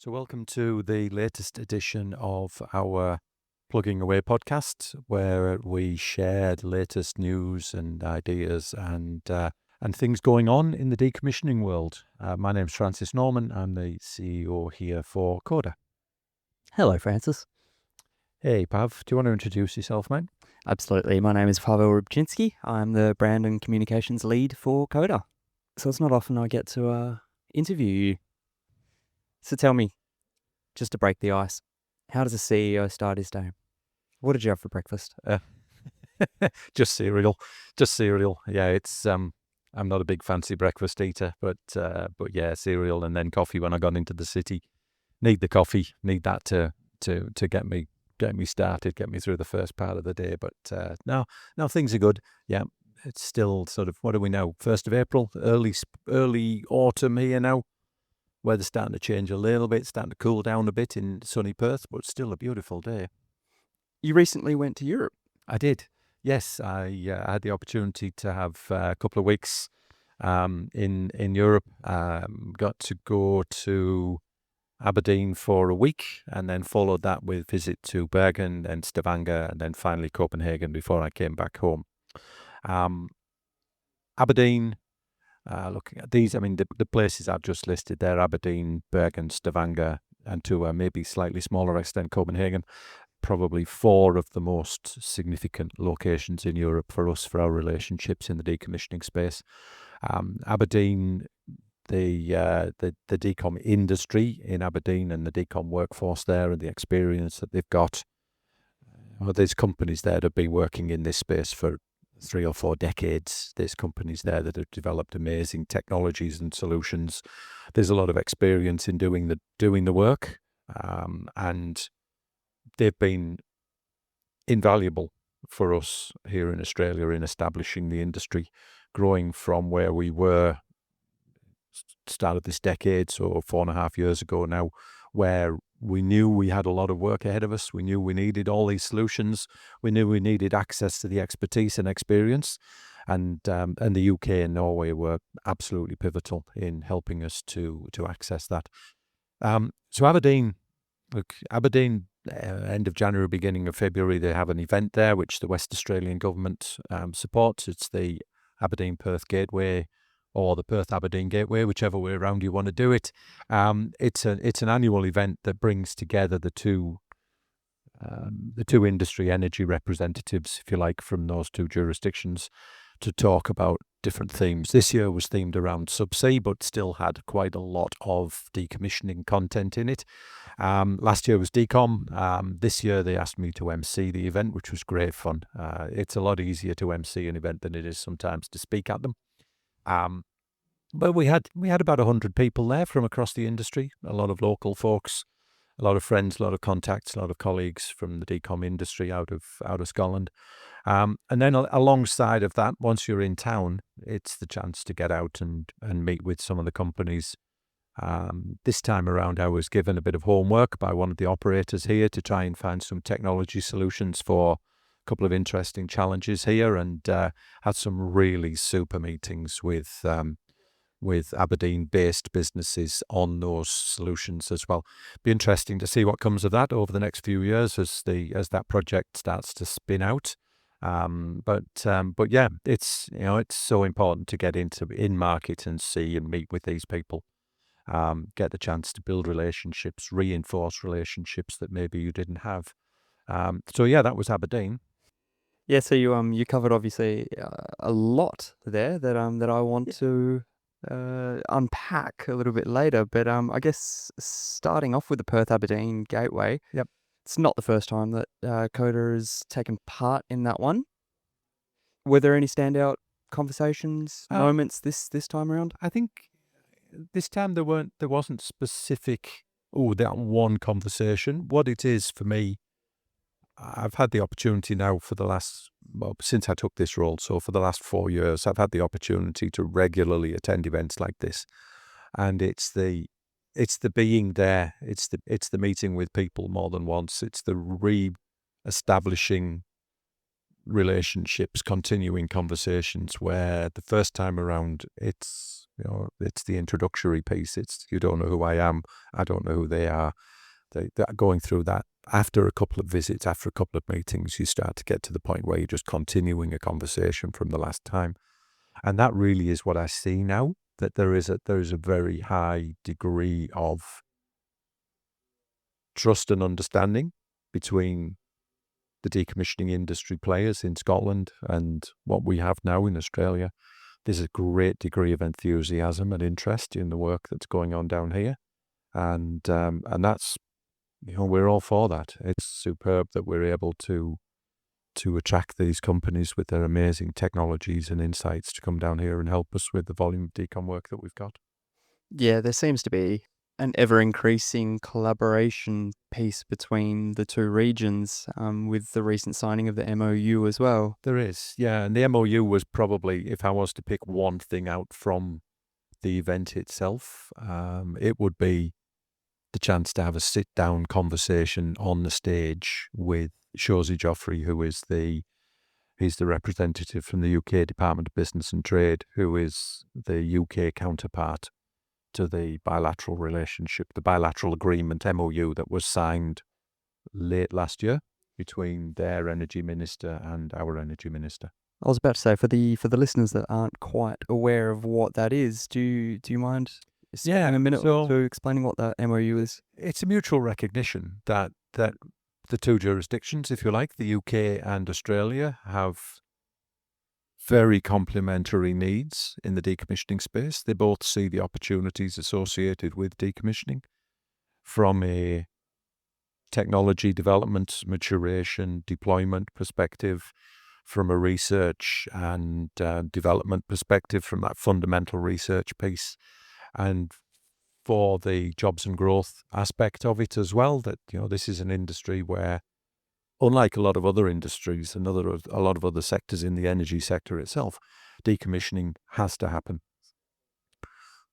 So welcome to the latest edition of our Plugging Away podcast, where we share the latest news and ideas and things going on in the decommissioning world. My name's Francis Norman. I'm the CEO here for CODA. Hello, Francis. Hey, Pav, do you want to introduce yourself, mate? Absolutely. My name is Pawel Rybczynski. I'm the brand and communications lead for CODA. So it's not often I get to interview you. So tell me, just to break the ice, how does a CEO start his day? What did you have for breakfast? Just cereal. Yeah, it's I'm not a big fancy breakfast eater, but yeah, cereal and then coffee when I got into the city. Need the coffee, need that to get me started, get me through the first part of the day. But now things are good. Yeah, it's still sort of, what do we know? 1st of April, early autumn here now. Weather's starting to change a little bit, starting to cool down a bit in sunny Perth, but still a beautiful day. You recently went to Europe. I did. Yes, I had the opportunity to have a couple of weeks in Europe. Got to go to Aberdeen for a week, and then followed that with visit to Bergen and Stavanger, and then finally Copenhagen before I came back home. Aberdeen, looking at these, I mean, the places I've just listed there, Aberdeen, Bergen, Stavanger, and to a maybe slightly smaller extent Copenhagen, probably 4 of the most significant locations in Europe for us, for our relationships in the decommissioning space. Aberdeen, the decom industry in Aberdeen and the decom workforce there and the experience that they've got. There's companies there that have been working in this space for 3 or 4 decades. There's companies there that have developed amazing technologies and solutions. There's a lot of experience in doing the work, and they've been invaluable for us here in Australia in establishing the industry, growing from where we were start of this decade, so 4.5 years ago now, where we knew we had a lot of work ahead of us. We knew we needed all these solutions. We knew we needed access to the expertise and experience. And the UK and Norway were absolutely pivotal in helping us to access that. So Aberdeen, end of January, beginning of February, they have an event there which the West Australian government supports. It's the Aberdeen Perth Gateway, or the Perth-Aberdeen Gateway, whichever way around you want to do it. It's an annual event that brings together the two industry energy representatives, if you like, from those 2 jurisdictions to talk about different themes. This year was themed around subsea, but still had quite a lot of decommissioning content in it. Last year was decom. This year they asked me to MC the event, which was great fun. It's a lot easier to MC an event than it is sometimes to speak at them. But we had about 100 people there from across the industry, a lot of local folks, a lot of friends, a lot of contacts, a lot of colleagues from the decom industry out of Scotland. And then alongside of that, once you're in town, it's the chance to get out and meet with some of the companies. This time around, I was given a bit of homework by one of the operators here to try and find some technology solutions for couple of interesting challenges here, and had some really super meetings with Aberdeen-based businesses on those solutions as well. Be interesting to see what comes of that over the next few years as that project starts to spin out. But yeah, it's so important to get in market and see and meet with these people. Get the chance to build relationships, reinforce relationships that maybe you didn't have. So yeah, that was Aberdeen. Yeah, so you covered obviously a lot there that I want to unpack a little bit later. But I guess starting off with the Perth-Aberdeen Gateway. Yep. It's not the first time that CODA has taken part in that one. Were there any standout conversations, moments this time around? I think this time there wasn't specific, that one conversation. What it is for me, I've had the opportunity now since I took this role, so for the last 4 years, I've had the opportunity to regularly attend events like this. And it's the being there, it's the meeting with people more than once, it's the re-establishing relationships, continuing conversations, where the first time around it's the introductory piece. It's you don't know who I am, I don't know who they are. They're going through that. After a couple of visits, after a couple of meetings, you start to get to the point where you're just continuing a conversation from the last time. And that really is what I see now, that there is a very high degree of trust and understanding between the decommissioning industry players in Scotland and what we have now in Australia. There's a great degree of enthusiasm and interest in the work that's going on down here. And that's, we're all for that. It's superb that we're able to attract these companies with their amazing technologies and insights to come down here and help us with the volume of decom work that we've got. Yeah, there seems to be an ever-increasing collaboration piece between the two regions with the recent signing of the MOU as well. There is, yeah. And the MOU was probably, if I was to pick one thing out from the event itself, it would be the chance to have a sit-down conversation on the stage with Shozi Joffrey, who is he's the representative from the UK Department of Business and Trade, who is the UK counterpart to the bilateral relationship, the bilateral agreement MOU that was signed late last year between their energy minister and our energy minister. I was about to say, for the listeners that aren't quite aware of what that is, do you mind spending a minute or two explaining what that MOU is? It's a mutual recognition that the two jurisdictions, if you like, the UK and Australia, have very complementary needs in the decommissioning space. They both see the opportunities associated with decommissioning from a technology development, maturation, deployment perspective, from a research and development perspective, from that fundamental research piece, and for the jobs and growth aspect of it as well, that this is an industry where, unlike a lot of other industries and a lot of other sectors in the energy sector itself, decommissioning has to happen.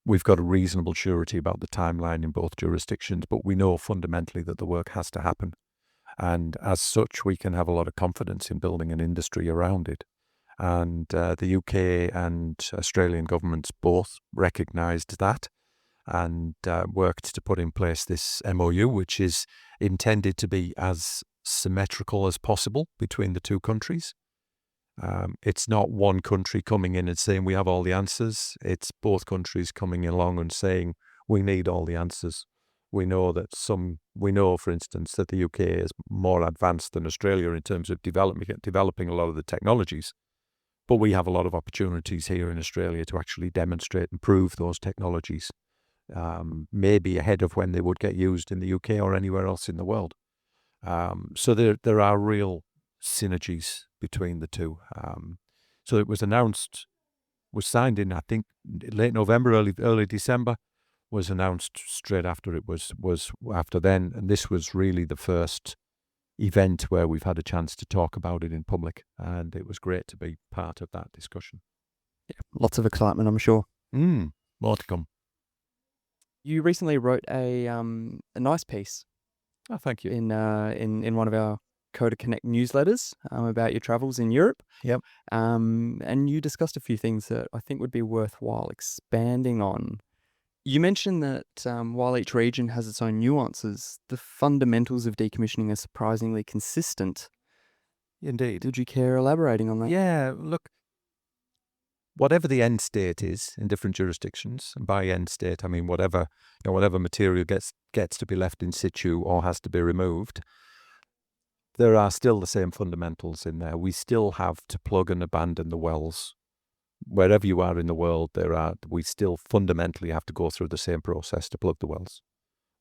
We've got a reasonable surety about the timeline in both jurisdictions, but we know fundamentally that the work has to happen. And as such, we can have a lot of confidence in building an industry around it. And the UK and Australian governments both recognised that and worked to put in place this MOU, which is intended to be as symmetrical as possible between the two countries. It's not one country coming in and saying we have all the answers. It's both countries coming along and saying we need all the answers. We know, for instance, that the UK is more advanced than Australia in terms of developing a lot of the technologies. But we have a lot of opportunities here in Australia to actually demonstrate and prove those technologies, maybe ahead of when they would get used in the UK or anywhere else in the world. So there are real synergies between the two. So it was signed in, I think, late November, early December, was announced straight after it was after then. And this was really the first event where we've had a chance to talk about it in public. And it was great to be part of that discussion. Yeah, lots of excitement, I'm sure. More to come. You recently wrote a nice piece. Oh, thank you. In one of our CODA Connect newsletters about your travels in Europe. Yep. And you discussed a few things that I think would be worthwhile expanding on. You mentioned that while each region has its own nuances, the fundamentals of decommissioning are surprisingly consistent. Indeed. Would you care elaborating on that? Yeah, look, whatever the end state is in different jurisdictions, and by end state I mean whatever material gets to be left in situ or has to be removed, there are still the same fundamentals in there. We still have to plug and abandon the wells. Wherever you are in the world, we still fundamentally have to go through the same process to plug the wells.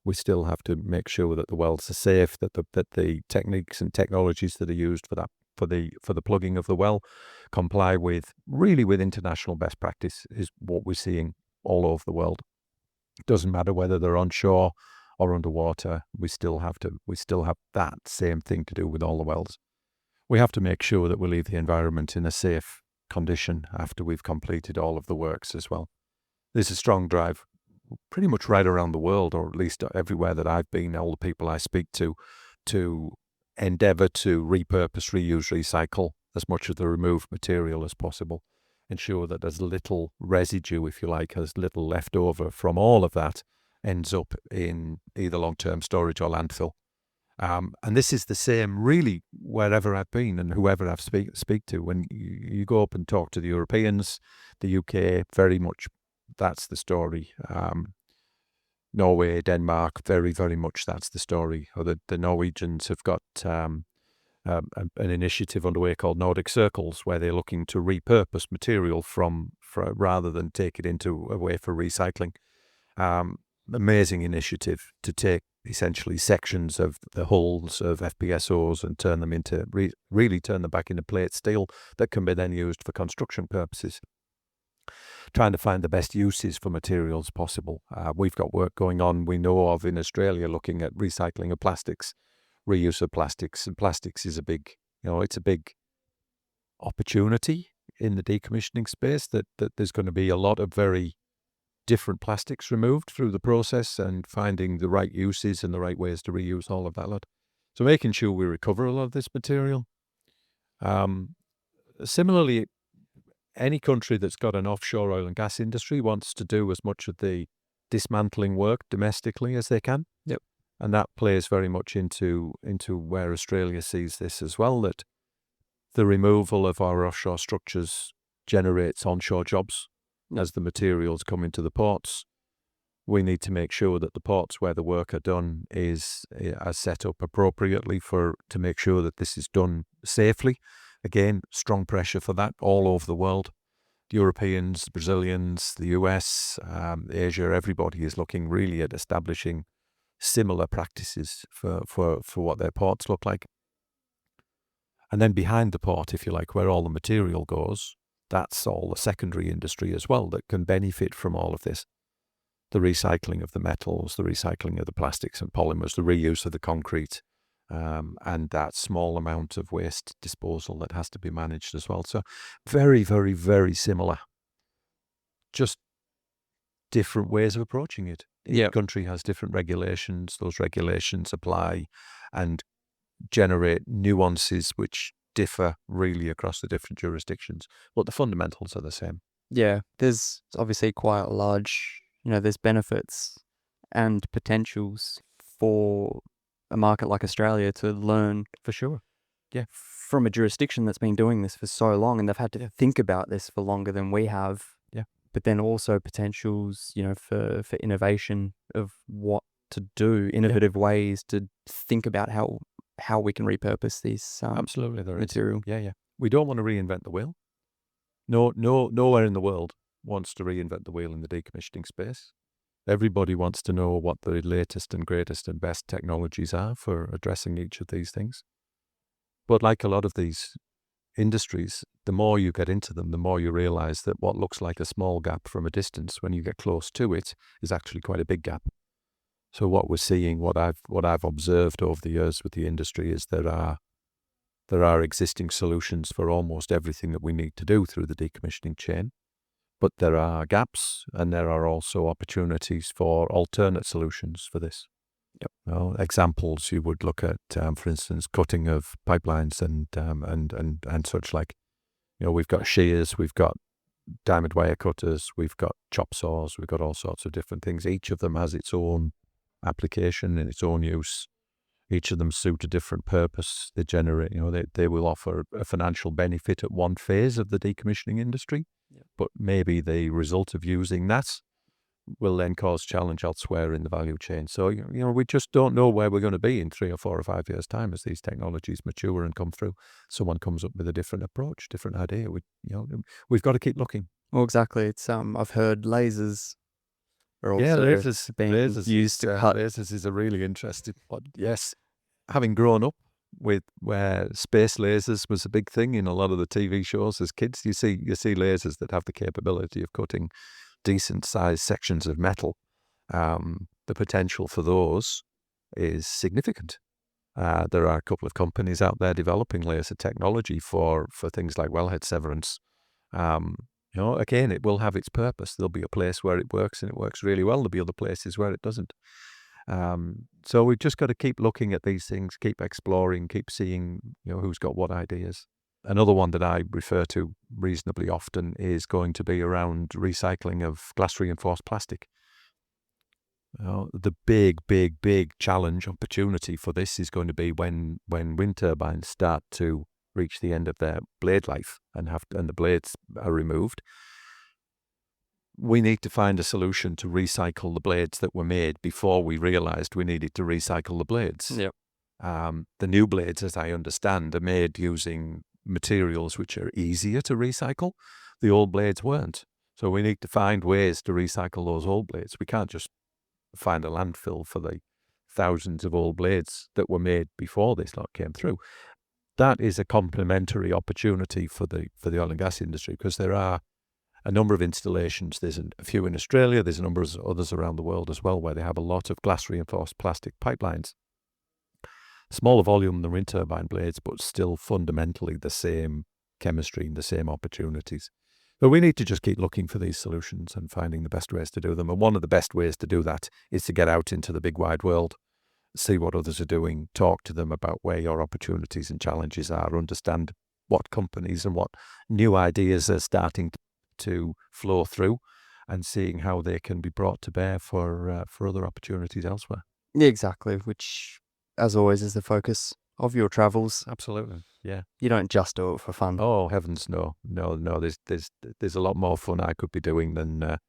We still have to make sure that the wells are safe, that the techniques and technologies that are used for the plugging of the well comply with international best practice, is what we're seeing all over the world. It doesn't matter whether they're onshore or underwater. We still have that same thing to do with all the wells. We have to make sure that we leave the environment in a safe condition after we've completed all of the works as well. There's a strong drive pretty much right around the world, or at least everywhere that I've been, all the people I speak to endeavour to repurpose, reuse, recycle as much of the removed material as possible. Ensure that there's little residue, if you like, as little left over from all of that ends up in either long-term storage or landfill. And this is the same really wherever I've been and whoever I've speak to. When you go up and talk to the Europeans, the UK, very much that's the story. Norway, Denmark, very, very much that's the story. Or the Norwegians have got an initiative underway called Nordic Circles, where they're looking to repurpose material rather than take it away for recycling. Amazing initiative to take essentially sections of the hulls of FPSOs and turn them into really turn them back into plate steel that can be then used for construction purposes. Trying to find the best uses for materials possible. We've got work going on, we know of, in Australia, looking at recycling of plastics, reuse of plastics, and plastics is a big opportunity in the decommissioning space, that there's going to be a lot of very different plastics removed through the process, and finding the right uses and the right ways to reuse all of that lot. So making sure we recover a lot of this material. Similarly, any country that's got an offshore oil and gas industry wants to do as much of the dismantling work domestically as they can. Yep. And that plays very much into where Australia sees this as well, that the removal of our offshore structures generates onshore jobs. As the materials come into the ports, we need to make sure that the ports where the work are done are set up appropriately to make sure that this is done safely. Again, strong pressure for that all over the world. The Europeans, the Brazilians, the US, Asia, everybody is looking really at establishing similar practices for what their ports look like. And then behind the port, if you like, where all the material goes, that's all the secondary industry as well that can benefit from all of this. The recycling of the metals, the recycling of the plastics and polymers, the reuse of the concrete, and that small amount of waste disposal that has to be managed as well. So very, very, very similar. Just different ways of approaching it. Each country has different regulations. Those regulations apply and generate nuances which differ really across the different jurisdictions, but the fundamentals are the same. Yeah, there's obviously quite a large, there's benefits and potentials for a market like Australia to learn. For sure. Yeah. From a jurisdiction that's been doing this for so long, and they've had to think about this for longer than we have. Yeah. But then also potentials, for innovation of what to do, innovative ways to think about how we can repurpose this absolutely there material. Is. Yeah. We don't want to reinvent the wheel. Nowhere in the world wants to reinvent the wheel in the decommissioning space. Everybody wants to know what the latest and greatest and best technologies are for addressing each of these things. But like a lot of these industries, the more you get into them, the more you realize that what looks like a small gap from a distance, when you get close to it, is actually quite a big gap. So what we're seeing, what I've observed over the years with the industry, is there are existing solutions for almost everything that we need to do through the decommissioning chain. But there are gaps, and there are also opportunities for alternate solutions for this. Yep. Examples you would look at, for instance, cutting of pipelines and such like. We've got shears, we've got diamond wire cutters, we've got chop saws, we've got all sorts of different things. Each of them has its own application and its own use. Each of them suit a different purpose. They generate, they will offer a financial benefit at one phase of the decommissioning industry. Yep. But maybe the result of using that will then cause challenge elsewhere in the value chain. So, we just don't know where we're going to be in 3 or 4 or 5 years' time as these technologies mature and come through. Someone comes up with a different approach, different idea. We've got to keep looking. Well, exactly. It's I've heard lasers are also being used to cut. Lasers is a really interesting one. Yes, having grown up with where space lasers was a big thing in a lot of the TV shows as kids, you see lasers that have the capability of cutting decent sized sections of metal. The potential for those is significant. There are a couple of companies out there developing laser technology for things like wellhead severance. Again, it will have its purpose. There'll be a place where it works and it works really well. There'll be other places where it doesn't. So we've just got to keep looking at these things, keep exploring, keep seeing, who's got what ideas. Another one that I refer to reasonably often is going to be around recycling of glass reinforced plastic. The big challenge opportunity for this is going to be when wind turbines start to reach the end of their blade life and the blades are removed. We need to find a solution to recycle the blades that were made before we realised we needed to recycle the blades. Yep. The new blades, as I understand, are made using materials which are easier to recycle. The old blades weren't. So we need to find ways to recycle those old blades. We can't just find a landfill for the thousands of old blades that were made before this lot came through. That is a complementary opportunity for the oil and gas industry, because there are a number of installations. There's a few in Australia. There's a number of others around the world as well, where they have a lot of glass reinforced plastic pipelines. Smaller volume than wind turbine blades, but still fundamentally the same chemistry and the same opportunities. But we need to just keep looking for these solutions and finding the best ways to do them. And one of the best ways to do that is to get out into the big wide world, see what others are doing, talk to them about where your opportunities and challenges are, understand what companies and what new ideas are starting to flow through, and seeing how they can be brought to bear for other opportunities elsewhere. Yeah, exactly. Which, as always, is the focus of your travels. Absolutely, yeah. You don't just do it for fun. Oh heavens, no. There's a lot more fun I could be doing than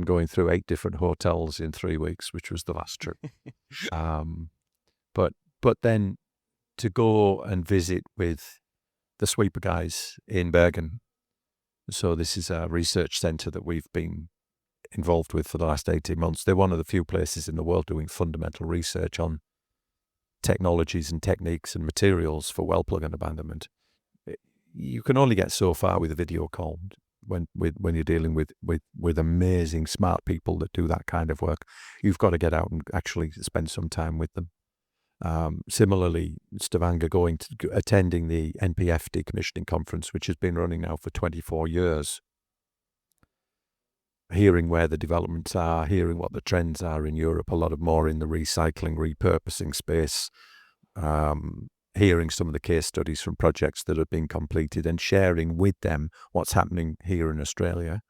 going through 8 different hotels in 3 weeks, which was the last trip. But then to go and visit with the sweeper guys in Bergen. So this is a research centre that we've been involved with for the last 18 months. They're one of the few places in the world doing fundamental research on technologies and techniques and materials for well plug and abandonment. You can only get so far with a video call when you're dealing with amazing smart people that do that kind of work. You've got to get out and actually spend some time with them. Similarly, Stavanger attending the NPF Decommissioning Conference, which has been running now for 24 years, hearing where the developments are, hearing what the trends are in Europe, a lot of more in the recycling, repurposing space, hearing some of the case studies from projects that have been completed and sharing with them what's happening here in Australia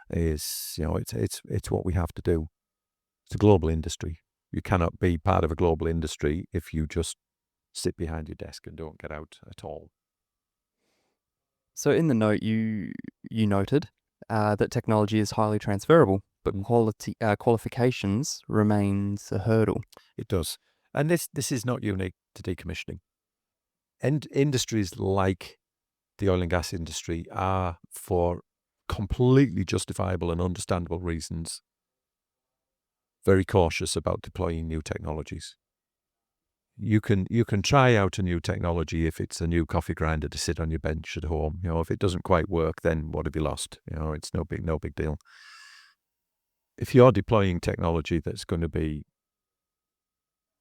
is, it's what we have to do. It's a global industry. You cannot be part of a global industry if you just sit behind your desk and don't get out at all. So in the note, you noted that technology is highly transferable, but qualifications remains a hurdle. It does. And this is not unique to decommissioning. And industries like the oil and gas industry are, for completely justifiable and understandable reasons, very cautious about deploying new technologies. You can try out a new technology if it's a new coffee grinder to sit on your bench at home. If it doesn't quite work, then what have you lost? It's no big deal. If you're deploying technology that's going to be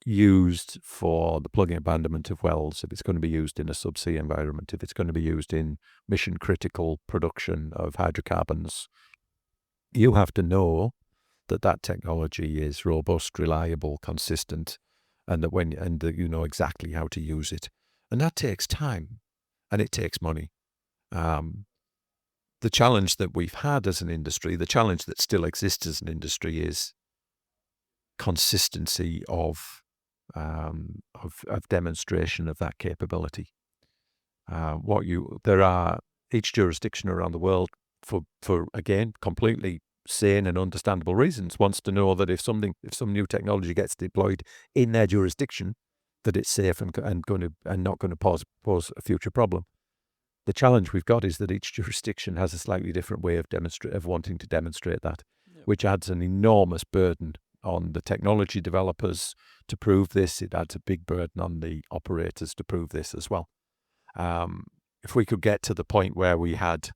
used for the plugging abandonment of wells, if it's going to be used in a subsea environment, if it's going to be used in mission critical production of hydrocarbons, you have to know that technology is robust, reliable, consistent, and that you know exactly how to use it. And that takes time, and it takes money. The challenge that we've had as an industry, the challenge that still exists as an industry, is consistency of demonstration of that capability. Each jurisdiction around the world, for again completely sane and understandable reasons, wants to know that if some new technology gets deployed in their jurisdiction, that it's safe and not going to pose a future problem. The challenge we've got is that each jurisdiction has a slightly different way of wanting to demonstrate that, which adds an enormous burden on the technology developers to prove this. It adds a big burden on the operators to prove this as well. If we could get to the point where we had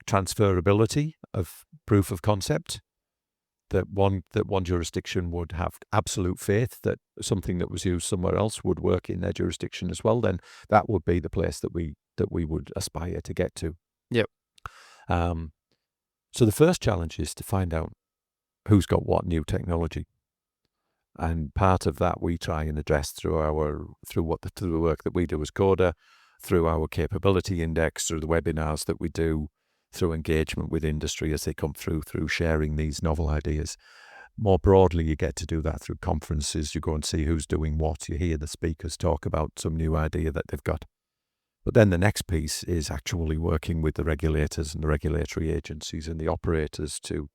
transferability of proof of concept, that one jurisdiction would have absolute faith that something that was used somewhere else would work in their jurisdiction as well, then that would be the place that we would aspire to get to. Yep. So the first challenge is to find out who's got what new technology. And part of that we try and address through the work that we do as CODA, through our capability index, through the webinars that we do, through engagement with industry as they come through sharing these novel ideas. More broadly, you get to do that through conferences. You go and see who's doing what. You hear the speakers talk about some new idea that they've got. But then the next piece is actually working with the regulators and the regulatory agencies and the operators to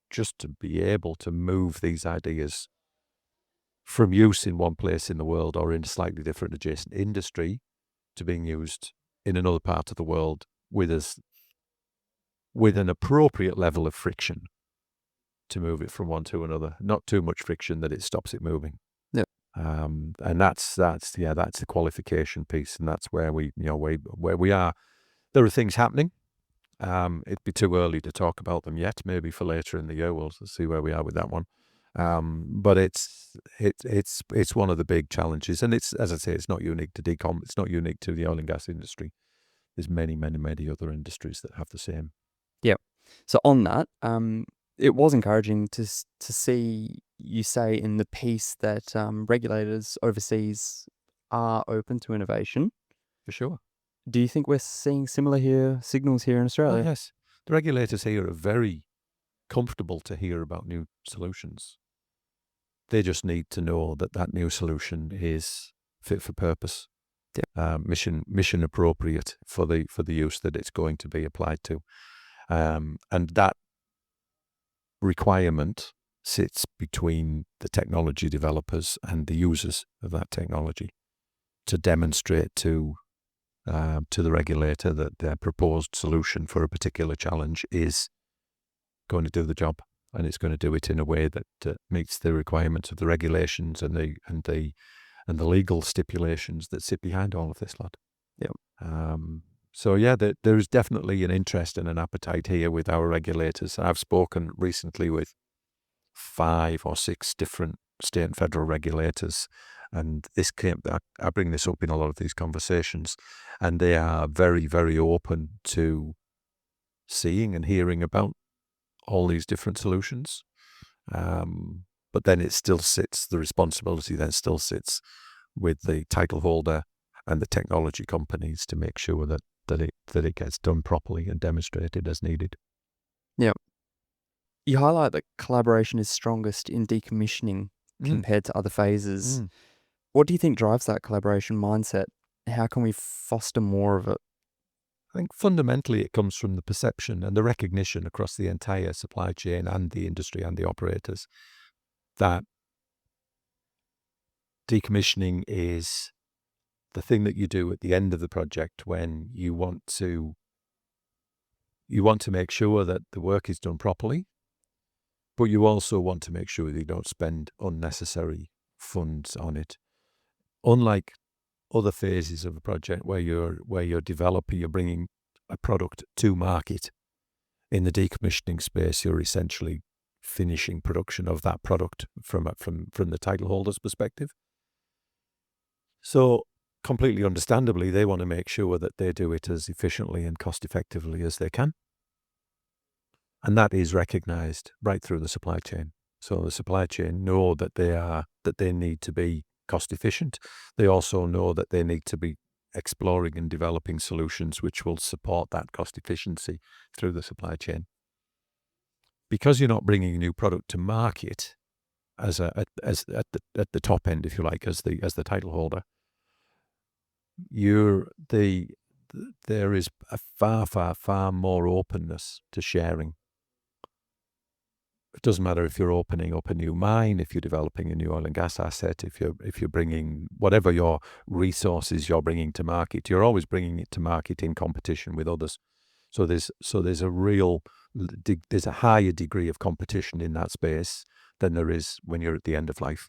be able to move these ideas from use in one place in the world or in a slightly different adjacent industry to being used in another part of the world with an appropriate level of friction to move it from one to another. Not too much friction that it stops it moving. Yeah. And that's the qualification piece, and that's where we are. There are things happening. It'd be too early to talk about them yet. Maybe for later in the year we'll see where we are with that one. But it's one of the big challenges, and it's, as I say, it's not unique to decom. It's not unique to the oil and gas industry. There's many other industries that have the same. Yeah. So on that, it was encouraging to see you say in the piece that regulators overseas are open to innovation. For sure. Do you think we're seeing similar signals here in Australia? Oh, yes. The regulators here are very comfortable to hear about new solutions. They just need to know that new solution is fit for purpose, mission appropriate for the use that it's going to be applied to, and that requirement sits between the technology developers and the users of that technology to demonstrate to the regulator that their proposed solution for a particular challenge is going to do the job, and it's going to do it in a way that meets the requirements of the regulations and the legal stipulations that sit behind all of this lot. Yeah. So yeah, there is definitely an interest and an appetite here with our regulators. I've spoken recently with 5 or 6 different state and federal regulators, and I bring this up in a lot of these conversations, and they are very, very open to seeing and hearing about all these different solutions. But then the responsibility then still sits with the title holder and the technology companies to make sure that it gets done properly and demonstrated as needed. Yeah. You highlight that collaboration is strongest in decommissioning compared to other phases. What do you think drives that collaboration mindset? How can we foster more of it? I think fundamentally it comes from the perception and the recognition across the entire supply chain and the industry and the operators that decommissioning is the thing that you do at the end of the project when you want to make sure that the work is done properly, but you also want to make sure that you don't spend unnecessary funds on it. Unlike other phases of a project where you're developing, you're bringing a product to market. In the decommissioning space, you're essentially finishing production of that product from the title holder's perspective. So completely understandably, they want to make sure that they do it as efficiently and cost effectively as they can. And that is recognized right through the supply chain. So the supply chain know that they need to be cost efficient. They also know that they need to be exploring and developing solutions which will support that cost efficiency through the supply chain. Because you're not bringing a new product to market at the top end, if you like, as the title holder, there is a far more openness to sharing. It doesn't matter if you're opening up a new mine, if you're developing a new oil and gas asset, if you're bringing whatever your resources you're bringing to market, you're always bringing it to market in competition with others. So there's a higher degree of competition in that space than there is when you're at the end of life.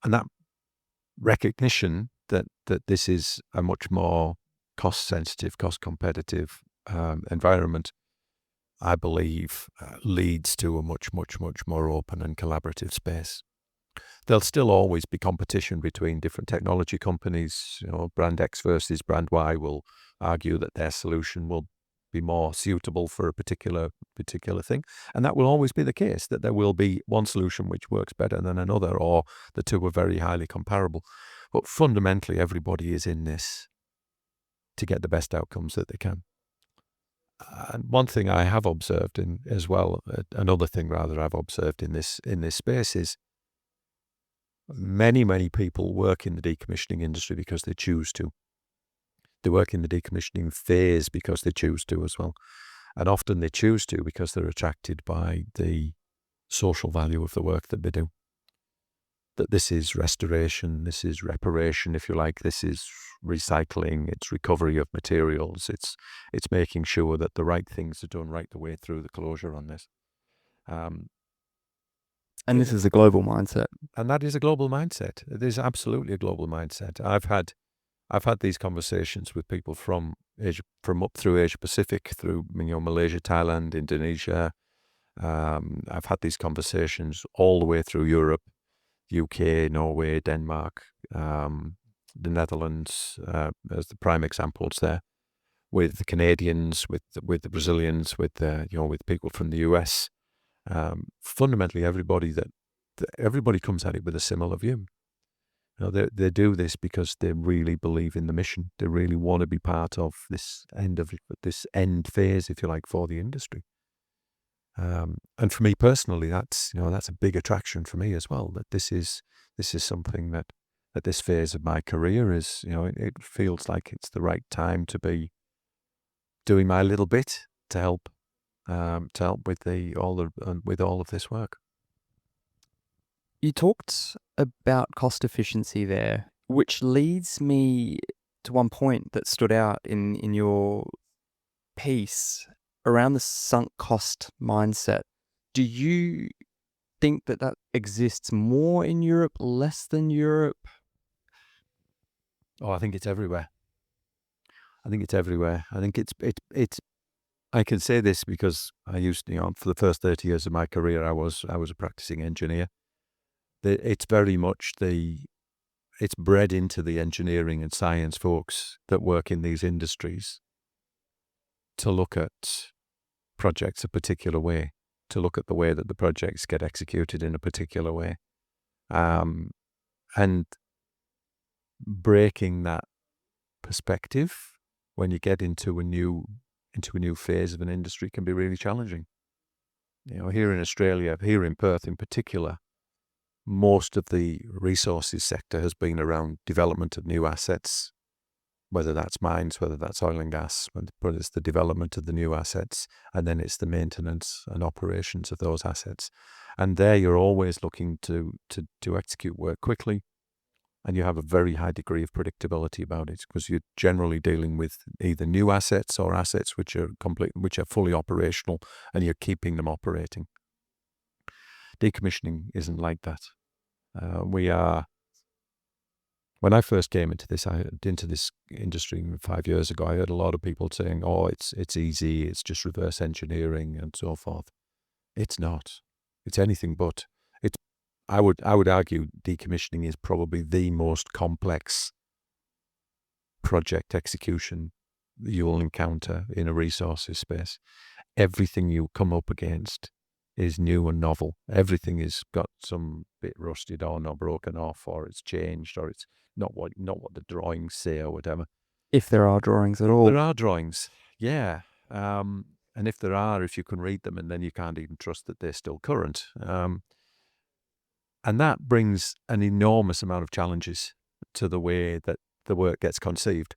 And that recognition that this is a much more cost-sensitive, cost-competitive environment, I believe, leads to a much more open and collaborative space. There'll still always be competition between different technology companies. Brand X versus brand Y will argue that their solution will be more suitable for a particular thing. And that will always be the case, that there will be one solution which works better than another, or the two are very highly comparable. But fundamentally, everybody is in this to get the best outcomes that they can. And one thing I have observed another thing rather I've observed in this space is many people work in the decommissioning industry because they choose to. They work in the decommissioning phase because they choose to as well. And often they choose to because they're attracted by the social value of the work that they do. That this is restoration, this is reparation, if you like, this is recycling, it's recovery of materials, it's making sure that the right things are done right the way through the closure on this. And this is a global mindset. And that is a global mindset. It is absolutely a global mindset. I've had these conversations with people from up through Asia Pacific, through Malaysia, Thailand, Indonesia. I've had these conversations all the way through Europe, UK, Norway, Denmark, the Netherlands, as the prime examples there, with the Canadians, with the Brazilians, with people from the US. Fundamentally, everybody comes at it with a similar view. They do this because they really believe in the mission. They really want to be part of this end phase, if you like, for the industry. And for me personally, that's a big attraction for me as well. That this is something that at this phase of my career is, it feels like it's the right time to be doing my little bit to help with all of this work. You talked about cost efficiency there, which leads me to one point that stood out in your piece around the sunk cost mindset. Do you think that exists more in Europe, less than Europe? Oh, I think it's everywhere. I think it's. I can say this because I used, for the first 30 years of my career, I was a practicing engineer. It's very much it's bred into the engineering and science folks that work in these industries to look at projects a particular way, to look at the way that the projects get executed in a particular way. And breaking that perspective when you get into a new phase of an industry can be really challenging. Here in Australia, here in Perth in particular, most of the resources sector has been around development of new assets, whether that's mines, whether that's oil and gas, but it's the development of the new assets, and then it's the maintenance and operations of those assets. And there you're always looking to execute work quickly, and you have a very high degree of predictability about it because you're generally dealing with either new assets or assets which are fully operational, and you're keeping them operating. Decommissioning isn't like that. When I first came into this industry 5 years ago, I heard a lot of people saying, "Oh, it's easy, it's just reverse engineering and so forth." It's not. It's anything but. I would argue decommissioning is probably the most complex project execution you will encounter in a resources space. Everything you come up against is new and novel. Everything has got some bit rusted on or broken off, or it's changed, or it's not what the drawings say or whatever. If there are drawings at all. There are drawings, yeah. And if there are, if you can read them, and then you can't even trust that they're still current. And that brings an enormous amount of challenges to the way that the work gets conceived.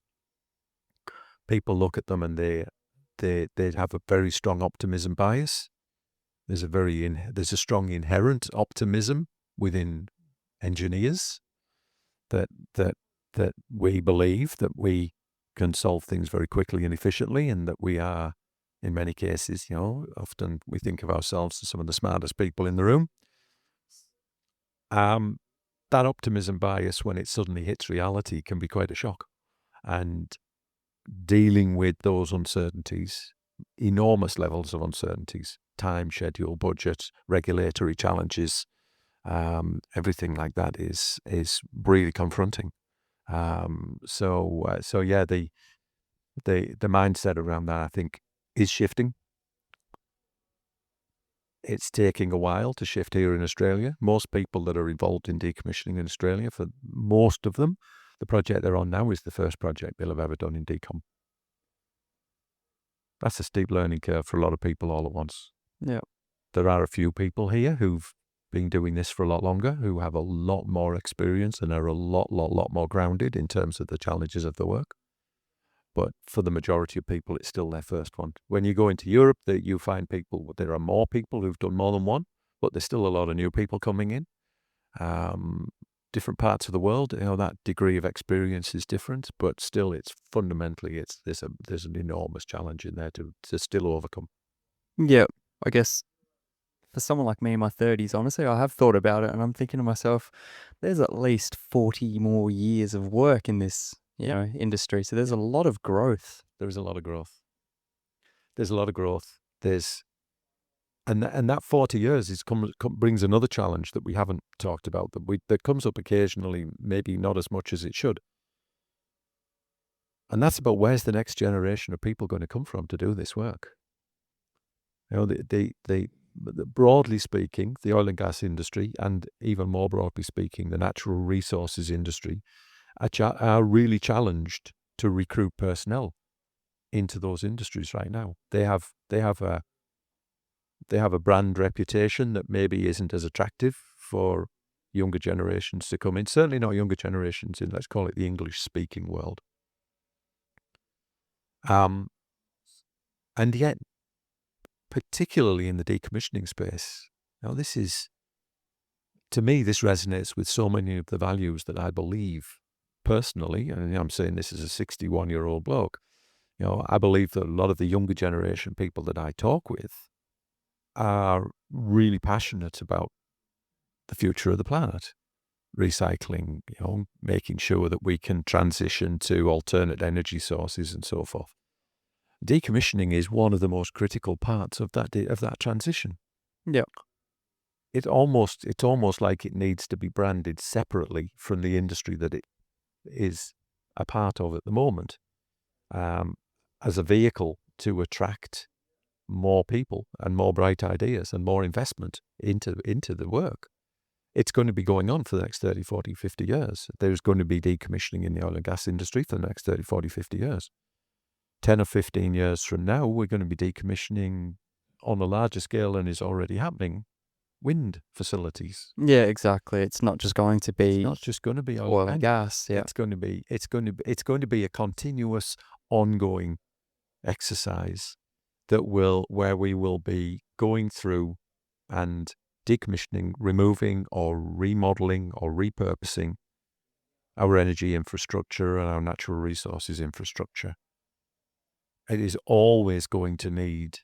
People look at them and they have a very strong optimism bias. There's a strong inherent optimism within engineers that we believe that we can solve things very quickly and efficiently, and that we are, in many cases, often we think of ourselves as some of the smartest people in the room. That optimism bias, when it suddenly hits reality, can be quite a shock. And dealing with those uncertainties, enormous levels of uncertainties, time, schedule, budget, regulatory challenges, everything like that is really confronting. So yeah, the mindset around that, I think, is shifting. It's taking a while to shift here in Australia. Most people that are involved in decommissioning in Australia, for most of them, the project they're on now is the first project they'll have ever done in decom. That's a steep learning curve for a lot of people all at once. Yeah. There are a few people here who've been doing this for a lot longer, who have a lot more experience and are a lot more grounded in terms of the challenges of the work. But for the majority of people, it's still their first one. When you go into Europe, you find there are more people who've done more than one, but there's still a lot of new people coming in. Different parts of the world, that degree of experience is different, but still, it's fundamentally, there's an enormous challenge in there to still overcome. Yeah, I guess for someone like me in my 30s, honestly, I have thought about it, and I'm thinking to myself, there's at least 40 more years of work in this, industry. So there's a lot of growth. There is a lot of growth. There's a lot of growth. And that 40 years brings another challenge that we haven't talked about, that comes up occasionally, maybe not as much as it should. And that's about where's the next generation of people going to come from to do this work. Broadly speaking, the oil and gas industry, and even more broadly speaking, the natural resources industry, are really challenged to recruit personnel into those industries right now. They have a brand reputation that maybe isn't as attractive for younger generations to come in. Certainly not younger generations in, let's call it, the English-speaking world. And yet, particularly in the decommissioning space, to me, this resonates with so many of the values that I believe personally, and I'm saying this as a 61-year-old bloke, I believe that a lot of the younger generation people that I talk with are really passionate about the future of the planet, recycling, making sure that we can transition to alternate energy sources and so forth. Decommissioning is one of the most critical parts of that transition. Yeah. It's almost like it needs to be branded separately from the industry that it is a part of at the moment, as a vehicle to attract more people and more bright ideas and more investment into the work. It's going to be going on for the next 30, 40, 50 years. There's going to be decommissioning in the oil and gas industry for the next 30, 40, 50 years. 10 or 15 years from now, we're going to be decommissioning on a larger scale than is already happening, wind facilities. Yeah, exactly. It's not just going to be oil and gas. Yeah. It's going to be a continuous, ongoing exercise where we will be going through and decommissioning, removing or remodeling or repurposing our energy infrastructure and our natural resources infrastructure. It is always going to need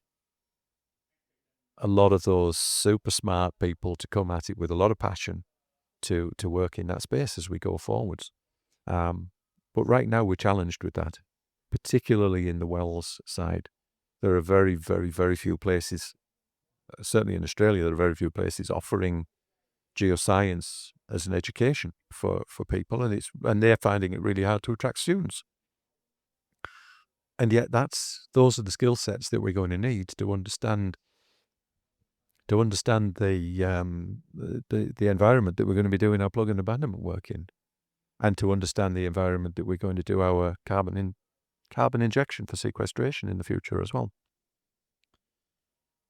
a lot of those super smart people to come at it with a lot of passion to work in that space as we go forwards. But right now we're challenged with that, particularly in the wells side. There are very, very, very few places, certainly in Australia, there are very few places offering geoscience as an education for people, and they're finding it really hard to attract students. And yet those are the skill sets that we're going to need to understand the environment that we're going to be doing our plug and abandonment work in, and to understand the environment that we're going to do our carbon injection for sequestration in the future as well.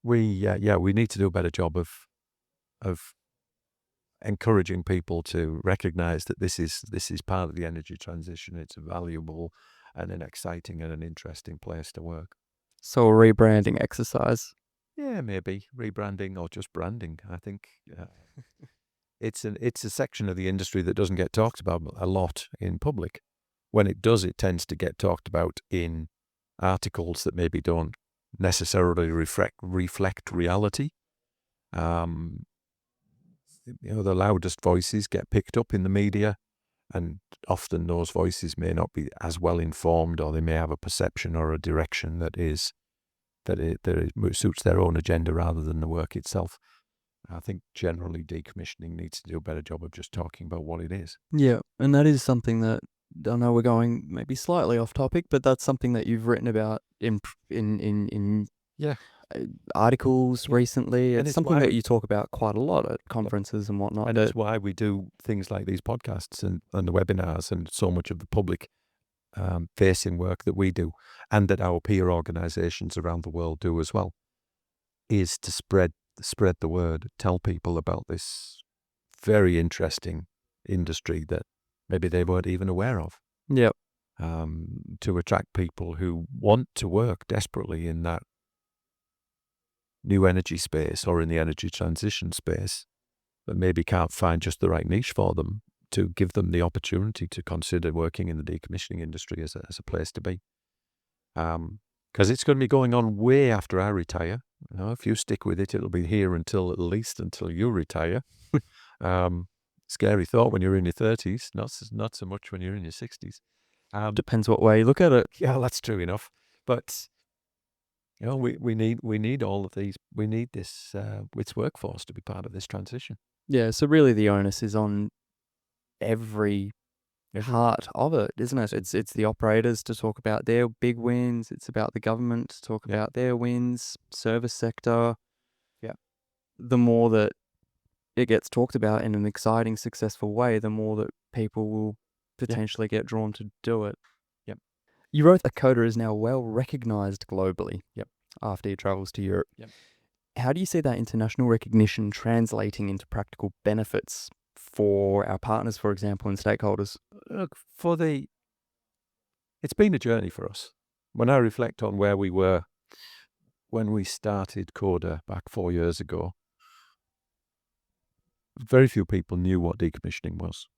We need to do a better job of encouraging people to recognize that this is part of the energy transition. It's a valuable and an exciting and an interesting place to work. So a rebranding exercise. Yeah, maybe rebranding or just branding. I think it's a section of the industry that doesn't get talked about a lot in public. When it does, it tends to get talked about in articles that maybe don't necessarily reflect reality. The loudest voices get picked up in the media, and often those voices may not be as well informed, or they may have a perception or a direction that suits their own agenda rather than the work itself. I think generally decommissioning needs to do a better job of just talking about what it is. Yeah, and that is something that I know we're going maybe slightly off topic, but that's something that you've written about in Yeah. Articles recently. And It's it's something why that you talk about quite a lot at conferences and whatnot. And it's why we do things like these podcasts and the webinars and so much of the public facing work that we do, and that our peer organisations around the world do as well, is to spread the word, tell people about this very interesting industry that maybe they weren't even aware of. Yep. To attract people who want to work desperately in that new energy space or in the energy transition space, but maybe can't find just the right niche for them, to give them the opportunity to consider working in the decommissioning industry as a place to be. Because it's going to be going on way after I retire. You know, if you stick with it, it'll be here at least until you retire. Scary thought when you're in your 30s, not so much when you're in your 60s. Depends what way you look at it. Yeah, that's true enough. But you know, we need all of these. We need this workforce to be part of this transition. Yeah, so really the onus is on every part of it, isn't it? It's the operators to talk about their big wins. It's about the government to talk about their wins, service sector. Yeah. The more that it gets talked about in an exciting, successful way, the more that people will potentially get drawn to do it. Yep. You wrote that CODA is now well recognised globally. Yep. After your travels to Europe. Yep. How do you see that international recognition translating into practical benefits for our partners, for example, and stakeholders? Look, it's been a journey for us. When I reflect on where we were when we started CODA back 4 years ago, very few people knew what decommissioning was,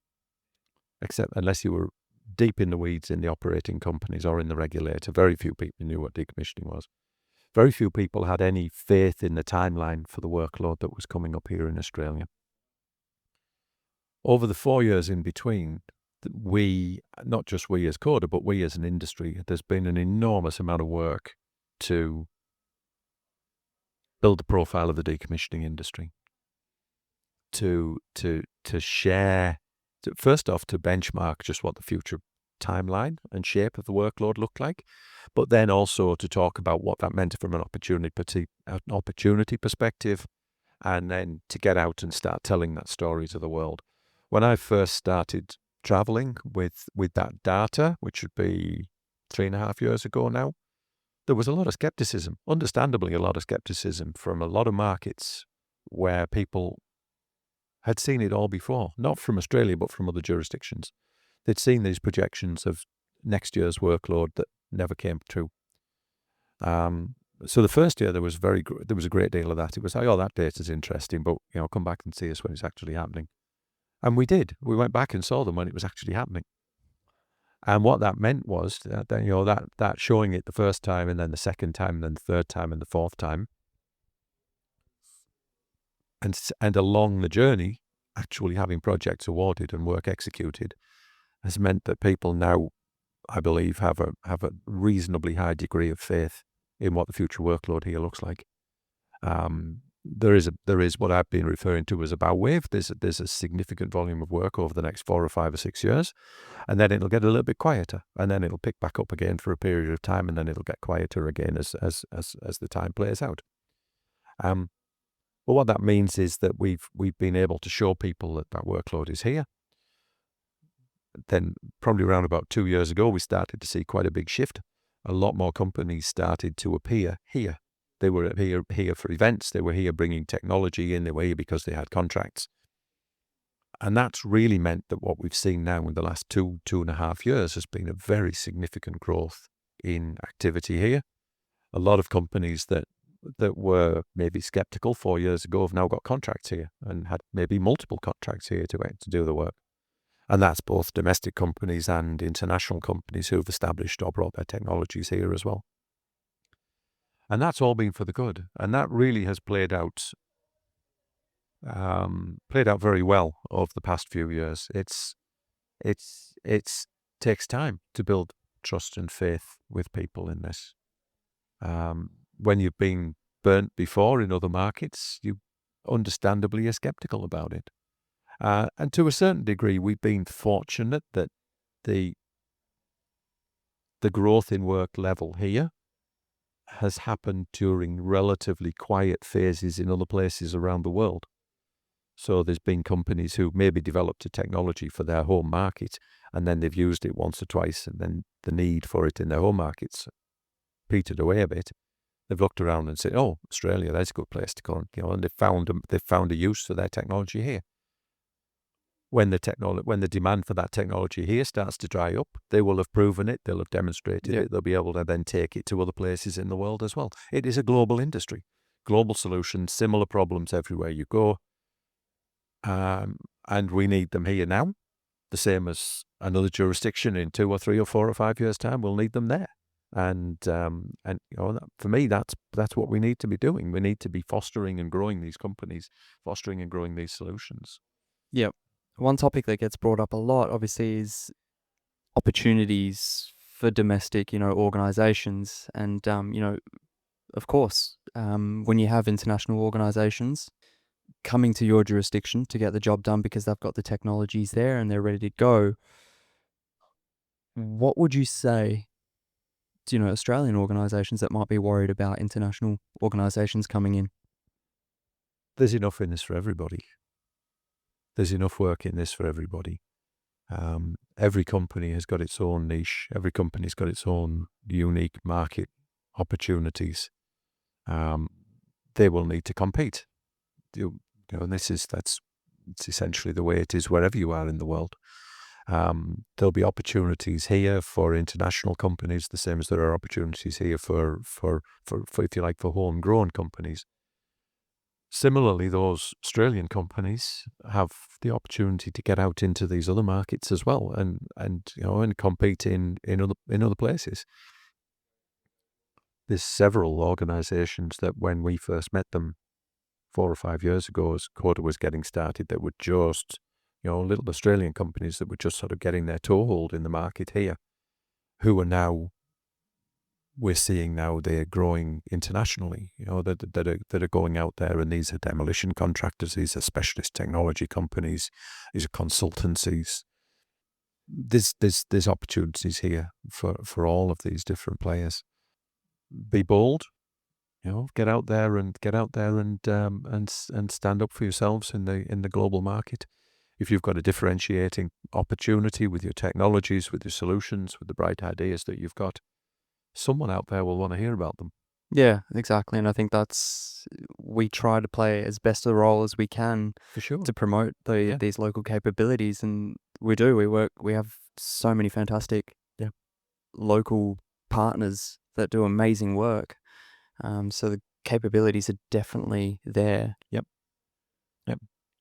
except unless you were deep in the weeds in the operating companies or in the regulator. Very few people knew what decommissioning was. Very few people had any faith in the timeline for the workload that was coming up here in Australia. Over the 4 years in between, we, not just we as CODA, but we as an industry, there's been an enormous amount of work to build the profile of the decommissioning industry, to share, first off, to benchmark just what the future timeline and shape of the workload looked like, but then also to talk about what that meant from an opportunity perspective, and then to get out and start telling that story to the world. When I first started traveling with that data, which would be 3.5 years ago now, there was a lot of skepticism, understandably a lot of skepticism from a lot of markets where people had seen it all before, not from Australia, but from other jurisdictions. They'd seen these projections of next year's workload that never came true. So the first year there was a great deal of that. It was like, oh, that data's interesting, but come back and see us when it's actually happening. And we did. We went back and saw them when it was actually happening. And what that meant was that showing it the first time, and then the second time, and then the third time, and the fourth time, and along the journey, actually having projects awarded and work executed, has meant that people now, I believe, have a reasonably high degree of faith in what the future workload here looks like. There is what I've been referring to as a bow wave. There's a significant volume of work over the next 4 or 5 or 6 years, and then it'll get a little bit quieter, and then it'll pick back up again for a period of time, and then it'll get quieter again as the time plays out. But what that means is that we've been able to show people that workload is here. Then probably around about 2 years ago, we started to see quite a big shift. A lot more companies started to appear here. They were here for events. They were here bringing technology in. They were here because they had contracts. And that's really meant that what we've seen now in the last 2.5 years has been a very significant growth in activity here. A lot of companies that were maybe skeptical 4 years ago have now got contracts here and had maybe multiple contracts here to do the work. And that's both domestic companies and international companies who've established or brought their technologies here as well. And that's all been for the good. And that really has played out very well over the past few years. It takes time to build trust and faith with people in this. When you've been burnt before in other markets, you understandably are skeptical about it. And to a certain degree, we've been fortunate that the the growth in work level here has happened during relatively quiet phases in other places around the world. So there's been companies who maybe developed a technology for their home market, and then they've used it once or twice, and then the need for it in their home markets petered away a bit. They've looked around and said, "Oh, Australia, that's a good place to go," and they've found a use for their technology here. When the demand for that technology here starts to dry up, they will have proven it, they'll have demonstrated it, they'll be able to then take it to other places in the world as well. It is a global industry, global solutions, similar problems everywhere you go. And we need them here now, the same as another jurisdiction in 2 or 3 or 4 or 5 years' time. We'll need them there, and for me, that's what we need to be doing. We need to be fostering and growing these companies, fostering and growing these solutions. Yep. One topic that gets brought up a lot, obviously, is opportunities for domestic, organizations, and of course, when you have international organizations coming to your jurisdiction to get the job done because they've got the technologies there and they're ready to go, what would you say to, Australian organizations that might be worried about international organizations coming in? There's enough in this for everybody. There's enough work in this for everybody. Every company has got its own niche. Every company's got its own unique market opportunities. They will need to compete. And it's essentially the way it is wherever you are in the world. There'll be opportunities here for international companies, the same as there are opportunities here for if you like, for homegrown companies. Similarly, those Australian companies have the opportunity to get out into these other markets as well, and compete in other places. There's several organisations that when we first met them 4 or 5 years ago, as CODA was getting started, that were just little Australian companies that were just sort of getting their toehold in the market here, who are now. We're seeing now they're growing internationally, that are going out there, and these are demolition contractors, these are specialist technology companies, these are consultancies. There's opportunities here for all of these different players. Be bold, get out there and stand up for yourselves in the global market. If you've got a differentiating opportunity with your technologies, with your solutions, with the bright ideas that you've got, someone out there will want to hear about them. Yeah, exactly. And I think we try to play as best a role as we can For sure. to promote these local capabilities. And we have so many fantastic local partners that do amazing work. So the capabilities are definitely there. Yep.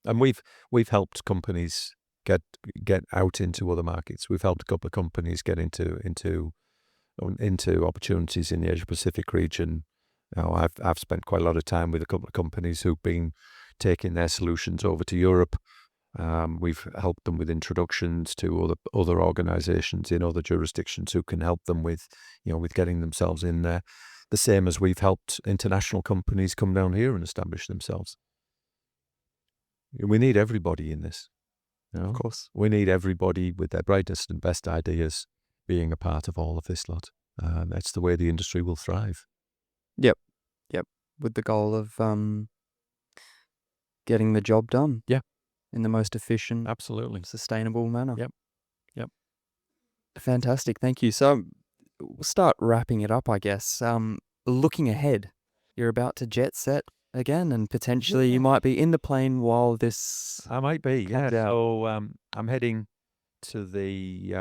And we've helped companies get out into other markets. We've helped a couple of companies get into opportunities in the Asia Pacific region. I've spent quite a lot of time with a couple of companies who've been taking their solutions over to Europe. We've helped them with introductions to other organisations in other jurisdictions who can help them with getting themselves in there. The same as we've helped international companies come down here and establish themselves. We need everybody in this. Of course. We need everybody with their brightest and best ideas being a part of all of this lot. That's the way the industry will thrive. Yep. With the goal of getting the job done. Yeah. In the most efficient, absolutely sustainable manner. Yep. Fantastic. Thank you. So we'll start wrapping it up, I guess. Looking ahead, you're about to jet set again, and potentially you might be in the plane while this. I might be. Yeah. comes out. So I'm heading to the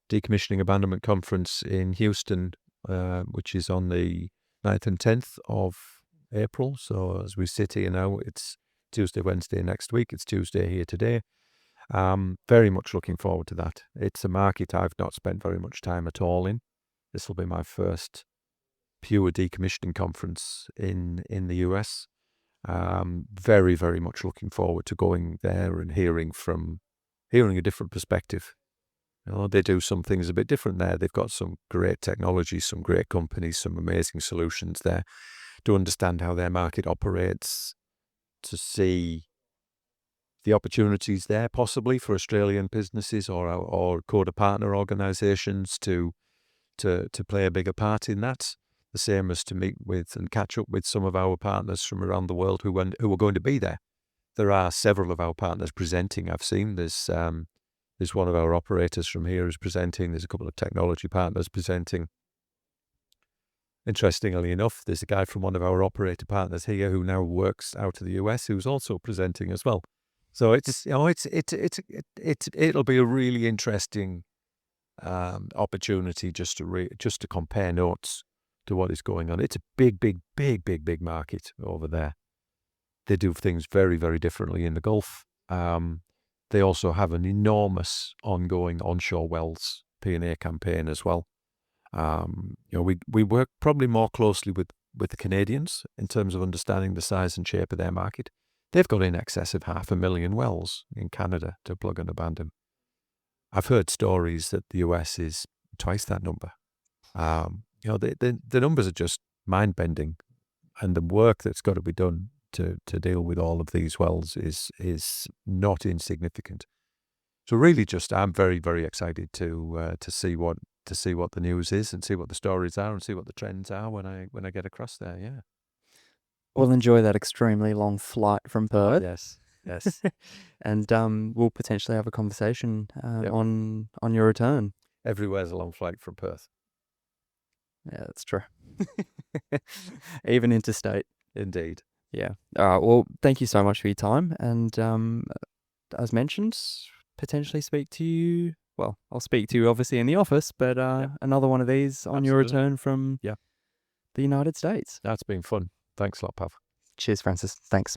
Decommissioning Abandonment Conference in Houston, which is on the 9th and 10th of April. So as we sit here now, it's Tuesday, Wednesday next week. It's Tuesday here today. Very much looking forward to that. It's a market I've not spent very much time at all in. This will be my first pure decommissioning conference in the US. Very, very much looking forward to going there and hearing a different perspective. They do some things a bit different there. They've got some great technology, some great companies, some amazing solutions there. To understand how their market operates, to see the opportunities there possibly for Australian businesses or CODA partner organisations to to play a bigger part in that. The same as to meet with and catch up with some of our partners from around the world who are going to be there. There are several of our partners presenting. I've seen there's one of our operators from here who's presenting. There's a couple of technology partners presenting. Interestingly enough, there's a guy from one of our operator partners here who now works out of the US who's also presenting as well. So it'll be a really interesting opportunity just to compare notes to what is going on. It's a big market over there. They do things very, very differently in the Gulf. They also have an enormous ongoing onshore wells P&A campaign as well. We work probably more closely with the Canadians in terms of understanding the size and shape of their market. They've got in excess of 500,000 wells in Canada to plug and abandon. I've heard stories that the US is twice that number. The numbers are just mind-bending, and the work that's got to be done to deal with all of these wells is not insignificant. So really, I'm very, very excited to see what the news is and see what the stories are and see what the trends are when I get across there. Yeah. We'll enjoy that extremely long flight from Perth. Yes. And we'll potentially have a conversation Yep. on your return. Everywhere's a long flight from Perth. Yeah, that's true. Even interstate. Indeed. Yeah. All right. Well, thank you so much for your time. And as mentioned, potentially speak to you. Well, I'll speak to you obviously in the office, but another one of these on your Absolutely. return from the United States. That's been fun. Thanks a lot, Pav. Cheers, Francis. Thanks.